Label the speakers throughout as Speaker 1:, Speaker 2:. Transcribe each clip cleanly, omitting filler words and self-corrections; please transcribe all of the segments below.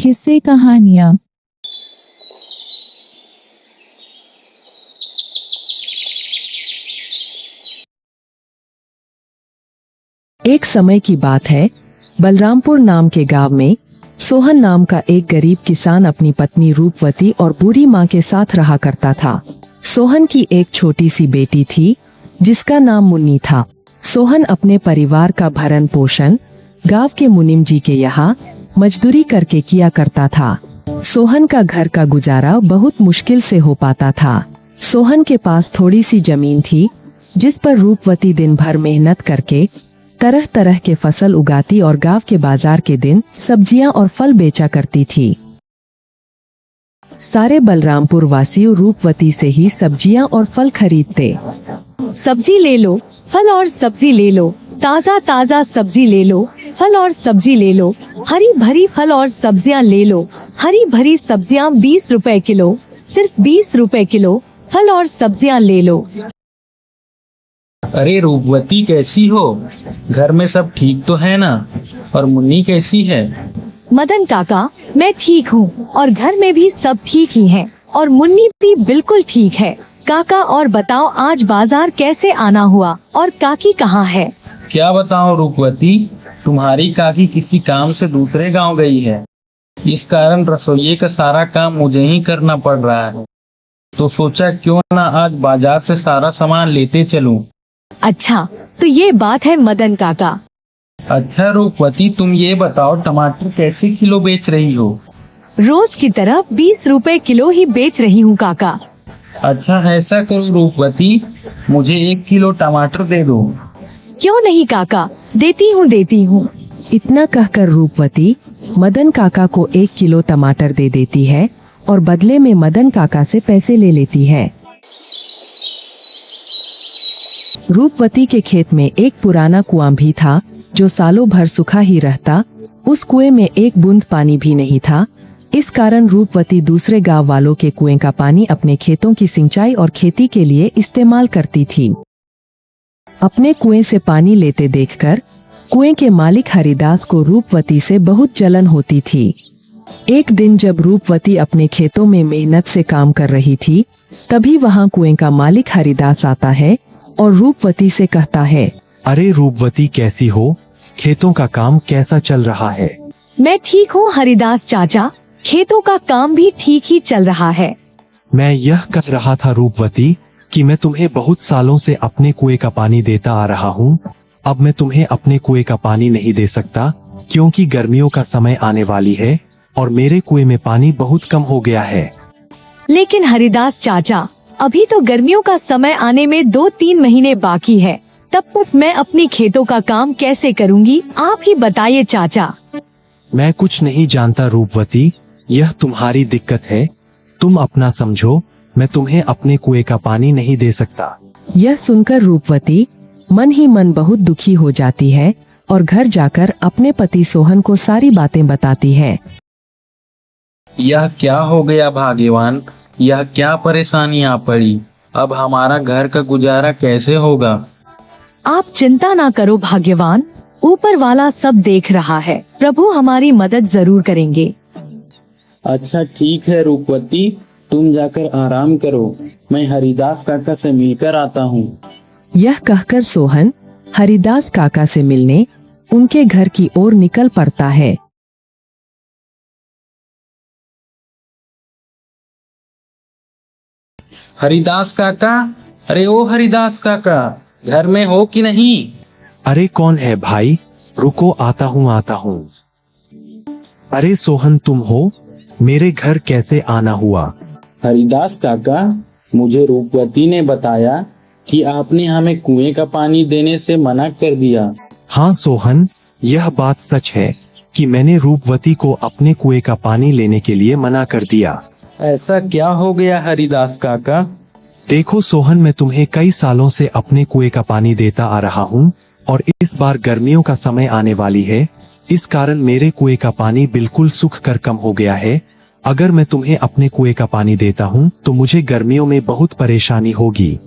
Speaker 1: किस्से कहानियाँ।
Speaker 2: एक समय की बात है, बलरामपुर नाम के गांव में सोहन नाम का एक गरीब किसान अपनी पत्नी रूपवती और बूढ़ी माँ के साथ रहा करता था। सोहन की एक छोटी सी बेटी थी जिसका नाम मुन्नी था। सोहन अपने परिवार का भरण पोषण गांव के मुनीम जी के यहाँ मजदूरी करके किया करता था। सोहन का घर का गुजारा बहुत मुश्किल से हो पाता था। सोहन के पास थोड़ी सी जमीन थी जिस पर रूपवती दिन भर मेहनत करके तरह तरह के फसल उगाती और गांव के बाजार के दिन सब्जियां और फल बेचा करती थी। सारे बलरामपुर वासी रूपवती से ही सब्जियां और फल खरीदते।
Speaker 3: सब्जी ले लो, फल और सब्जी ले लो, ताजा ताजा सब्जी ले लो, फल और सब्जी ले लो, हरी भरी फल और सब्जियां ले लो, हरी भरी सब्जियां 20 रुपए किलो, सिर्फ 20 रुपए किलो, फल और सब्जियां ले लो।
Speaker 4: अरे रूपवती कैसी हो? घर में सब ठीक तो है ना? और मुन्नी कैसी है?
Speaker 3: मदन काका, मैं ठीक हूँ और घर में भी सब ठीक ही हैं और मुन्नी भी बिल्कुल ठीक है। काका और बताओ आज बाजार कैसे आना हुआ और काकी कहाँ है?
Speaker 4: क्या बताऊं रूपवती, तुम्हारी काकी किसी काम से दूसरे गांव गई है। इस कारण रसोई का सारा काम मुझे ही करना पड़ रहा है, तो सोचा क्यों ना आज बाजार से सारा सामान लेते चलूं।
Speaker 3: अच्छा, तो ये बात है मदन काका।
Speaker 4: अच्छा रूपवती, तुम ये बताओ टमाटर कैसे किलो बेच रही हो?
Speaker 3: रोज की तरह 20 रुपए किलो ही बेच रही हूँ काका।
Speaker 4: अच्छा ऐसा करो रूपवती, मुझे 1 किलो टमाटर दे दो।
Speaker 3: क्यों नहीं काका, देती हूँ।
Speaker 2: इतना कहकर रूपवती मदन काका को 1 किलो टमाटर दे देती है और बदले में मदन काका से पैसे ले लेती है। रूपवती के खेत में एक पुराना कुआं भी था जो सालों भर सूखा ही रहता। उस कुएं में एक बूंद पानी भी नहीं था। इस कारण रूपवती दूसरे गांव वालों के कुएं का पानी अपने खेतों की सिंचाई और खेती के लिए इस्तेमाल करती थी। अपने कुएं से पानी लेते देखकर कुएं के मालिक हरिदास को रूपवती से बहुत जलन होती थी। एक दिन जब रूपवती अपने खेतों में मेहनत से काम कर रही थी, तभी वहां कुएं का मालिक हरिदास आता है और रूपवती से कहता है,
Speaker 5: अरे रूपवती कैसी हो? खेतों का काम कैसा चल रहा है?
Speaker 3: मैं ठीक हूँ हरिदास चाचा, खेतों का काम भी ठीक ही चल रहा है।
Speaker 5: मैं यह कह रहा था रूपवती कि मैं तुम्हें बहुत सालों से अपने कुएं का पानी देता आ रहा हूँ। अब मैं तुम्हें अपने कुएं का पानी नहीं दे सकता क्योंकि गर्मियों का समय आने वाली है और मेरे कुएं में पानी बहुत कम हो गया है।
Speaker 3: लेकिन हरिदास चाचा, अभी तो गर्मियों का समय आने में 2-3 महीने बाकी है, तब तक मैं अपनी खेतों का काम कैसे करूँगी? आप ही बताइए चाचा।
Speaker 5: मैं कुछ नहीं जानता रूपवती, यह तुम्हारी दिक्कत है, तुम अपना समझो। मैं तुम्हें अपने कुएं का पानी नहीं दे सकता।
Speaker 2: यह सुनकर रूपवती मन ही मन बहुत दुखी हो जाती है और घर जाकर अपने पति सोहन को सारी बातें बताती है।
Speaker 4: यह क्या हो गया भाग्यवान, यह क्या परेशानी आ पड़ी? अब हमारा घर का गुजारा कैसे होगा?
Speaker 3: आप चिंता ना करो भाग्यवान, ऊपर वाला सब देख रहा है, प्रभु हमारी मदद जरूर करेंगे।
Speaker 4: अच्छा ठीक है रूपवती, तुम जाकर आराम करो, मैं हरिदास काका से मिलकर आता हूँ।
Speaker 2: यह कहकर सोहन हरिदास काका से मिलने उनके घर की ओर निकल पड़ता है।
Speaker 4: हरिदास काका, अरे ओ हरिदास काका, घर में हो कि नहीं?
Speaker 5: अरे कौन है भाई? रुको आता हूँ। अरे सोहन तुम हो? मेरे घर कैसे आना हुआ?
Speaker 4: हरिदास काका, मुझे रूपवती ने बताया कि आपने हमें कुएं का पानी देने से मना कर दिया।
Speaker 5: हाँ सोहन, यह बात सच है कि मैंने रूपवती को अपने कुएं का पानी लेने के लिए मना कर दिया।
Speaker 4: ऐसा क्या हो गया हरिदास काका?
Speaker 5: देखो सोहन, मैं तुम्हें कई सालों से अपने कुएं का पानी देता आ रहा हूँ और इस बार गर्मियों का समय आने वाली है, इस कारण मेरे कुएं का पानी बिल्कुल सूख कर कम हो गया है। अगर मैं तुम्हें अपने कुएं का पानी देता हूँ तो मुझे गर्मियों में बहुत परेशानी होगी।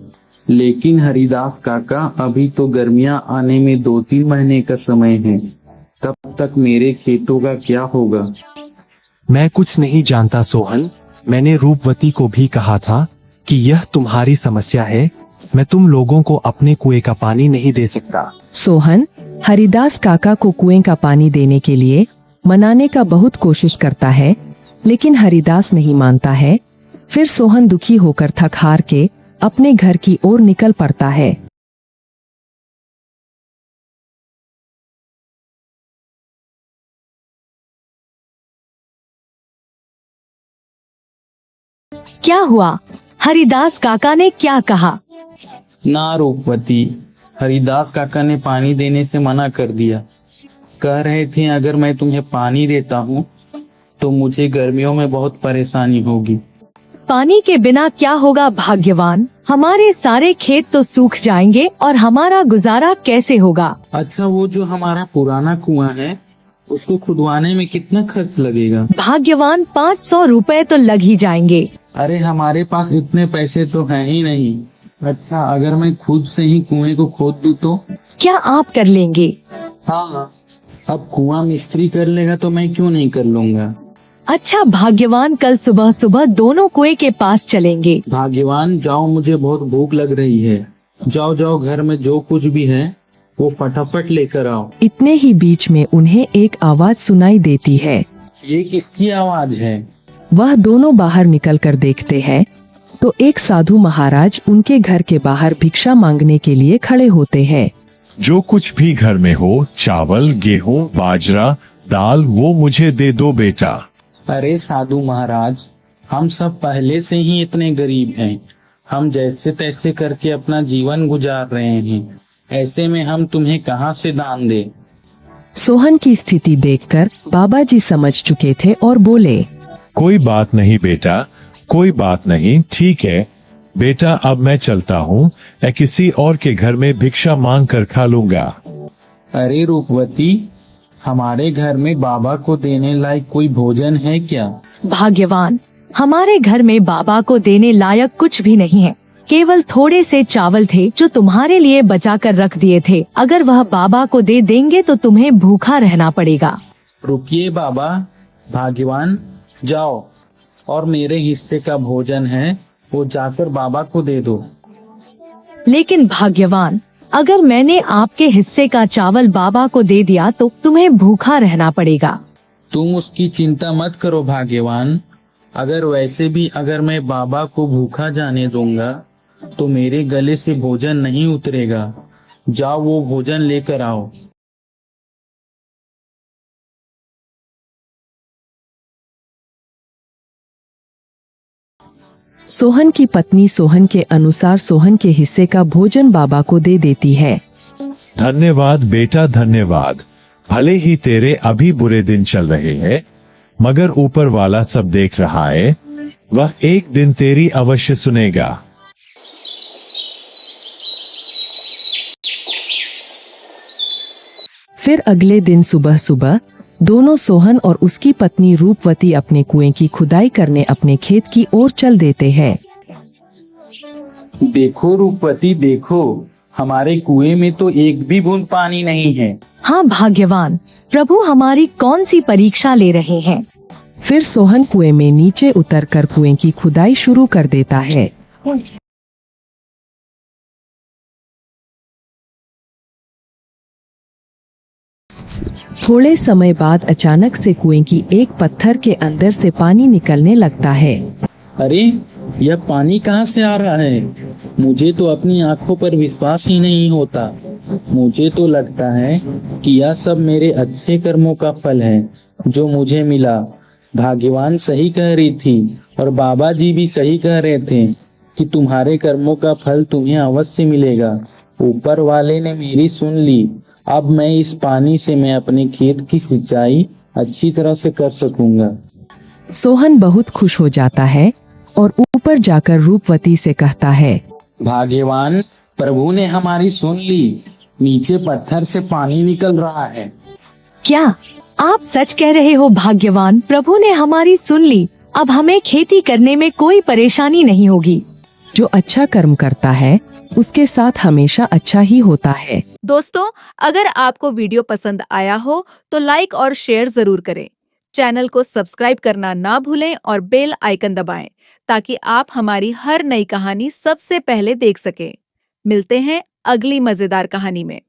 Speaker 4: लेकिन हरिदास काका, अभी तो गर्मियां आने में 2-3 महीने का समय है, तब तक मेरे खेतों का क्या होगा?
Speaker 5: मैं कुछ नहीं जानता सोहन। मैंने रूपवती को भी कहा था कि यह तुम्हारी समस्या है। मैं तुम लोगों को अपने कुएं का पानी नहीं दे सकता।
Speaker 2: सोहन हरिदास काका को कुएं का पानी देने के लिए मनाने का बहुत कोशिश करता है, लेकिन हरिदास नहीं मानता है। फिर सोहन दुखी होकर थक हार के अपने घर की ओर निकल पड़ता है।
Speaker 3: क्या हुआ? हरिदास काका ने क्या कहा?
Speaker 4: ना रूपवती, हरिदास काका ने पानी देने से मना कर दिया। कह रहे थे अगर मैं तुम्हें पानी देता हूँ तो मुझे गर्मियों में बहुत परेशानी होगी।
Speaker 3: पानी के बिना क्या होगा भाग्यवान? हमारे सारे खेत तो सूख जाएंगे और हमारा गुजारा कैसे होगा?
Speaker 4: अच्छा, वो जो हमारा पुराना कुआं है उसको खुदवाने में कितना खर्च लगेगा?
Speaker 3: भाग्यवान 500 रुपए तो लग ही जाएंगे।
Speaker 4: अरे हमारे पास इतने पैसे तो हैं ही नहीं। अच्छा, अगर मैं खुद से ही कुएं को खोद दूं तो?
Speaker 3: क्या आप कर लेंगे?
Speaker 4: हाँ, अब कुआं मिस्त्री कर लेगा तो मैं क्यों नहीं कर लूंगा।
Speaker 3: अच्छा भाग्यवान, कल सुबह सुबह दोनों कुएं के पास चलेंगे।
Speaker 4: भाग्यवान जाओ, मुझे बहुत भूख लग रही है। जाओ जाओ, घर में जो कुछ भी है वो फटाफट लेकर आओ।
Speaker 2: इतने ही बीच में उन्हें एक आवाज सुनाई देती है।
Speaker 4: ये किसकी आवाज है?
Speaker 2: वह दोनों बाहर निकलकर देखते हैं तो एक साधु महाराज उनके घर के बाहर भिक्षा मांगने के लिए खड़े होते हैं।
Speaker 1: जो कुछ भी घर में हो, चावल, गेहूं, बाजरा, दाल, वो मुझे दे दो बेटा।
Speaker 4: अरे साधु महाराज, हम सब पहले से ही इतने गरीब हैं। हम जैसे तैसे करके अपना जीवन गुजार रहे हैं। ऐसे में हम तुम्हें कहाँ से दान दे।
Speaker 2: सोहन की स्थिति देखकर बाबा जी समझ चुके थे और बोले,
Speaker 1: कोई बात नहीं बेटा, कोई बात नहीं, ठीक है बेटा, अब मैं चलता हूँ। मैं किसी और के घर में भिक्षा मांग कर खा लूंगा।
Speaker 4: अरे रूपवती, हमारे घर में बाबा को देने लायक कोई भोजन है क्या?
Speaker 3: भाग्यवान, हमारे घर में बाबा को देने लायक कुछ भी नहीं है। केवल थोड़े से चावल थे जो तुम्हारे लिए बचा कर रख दिए थे। अगर वह बाबा को दे देंगे तो तुम्हें भूखा रहना पड़ेगा।
Speaker 4: रुकिए बाबा, भाग्यवान जाओ और मेरे हिस्से का भोजन है वो जाकर बाबा को दे दो।
Speaker 3: लेकिन भाग्यवान, अगर मैंने आपके हिस्से का चावल बाबा को दे दिया तो तुम्हें भूखा रहना पड़ेगा।
Speaker 4: तुम उसकी चिंता मत करो भाग्यवान। अगर वैसे भी अगर मैं बाबा को भूखा जाने दूंगा तो मेरे गले से भोजन नहीं उतरेगा। जाओ वो भोजन लेकर आओ।
Speaker 2: सोहन की पत्नी सोहन के अनुसार सोहन के हिस्से का भोजन बाबा को दे देती है।
Speaker 1: धन्यवाद बेटा, धन्यवाद। भले ही तेरे अभी बुरे दिन चल रहे हैं, मगर ऊपर वाला सब देख रहा है। वह एक दिन तेरी अवश्य सुनेगा।
Speaker 2: फिर अगले दिन सुबह सुबह दोनों सोहन और उसकी पत्नी रूपवती अपने कुएं की खुदाई करने अपने खेत की ओर चल देते हैं।
Speaker 4: देखो रूपवती, देखो हमारे कुएं में तो एक भी बूंद पानी नहीं है।
Speaker 3: हाँ भाग्यवान, प्रभु हमारी कौन सी परीक्षा ले रहे हैं।
Speaker 2: फिर सोहन कुएं में नीचे उतरकर कुएं की खुदाई शुरू कर देता है। थोड़े समय बाद अचानक से कुएं की एक पत्थर के अंदर से पानी निकलने लगता है।
Speaker 4: अरे यह पानी कहाँ से आ रहा है? मुझे तो अपनी आंखों पर विश्वास ही नहीं होता। मुझे तो लगता है कि यह सब मेरे अच्छे कर्मों का फल है जो मुझे मिला। भाग्यवान सही कह रही थी और बाबा जी भी सही कह रहे थे कि तुम्हारे कर्मों का फल तुम्हें अवश्य मिलेगा। ऊपर वाले ने मेरी सुन ली। अब मैं इस पानी से मैं अपने खेत की सिंचाई अच्छी तरह से कर सकूंगा।
Speaker 2: सोहन बहुत खुश हो जाता है और ऊपर जाकर रूपवती से कहता है,
Speaker 4: भाग्यवान, प्रभु ने हमारी सुन ली। नीचे पत्थर से पानी निकल रहा है।
Speaker 3: क्या आप सच कह रहे हो भाग्यवान? प्रभु ने हमारी सुन ली। अब हमें खेती करने में कोई परेशानी नहीं होगी।
Speaker 2: जो अच्छा कर्म करता है उसके साथ हमेशा अच्छा ही होता है।
Speaker 6: दोस्तों, अगर आपको वीडियो पसंद आया हो तो लाइक और शेयर जरूर करें। चैनल को सब्सक्राइब करना ना भूलें और बेल आइकन दबाएं ताकि आप हमारी हर नई कहानी सबसे पहले देख सकें। मिलते हैं अगली मजेदार कहानी में।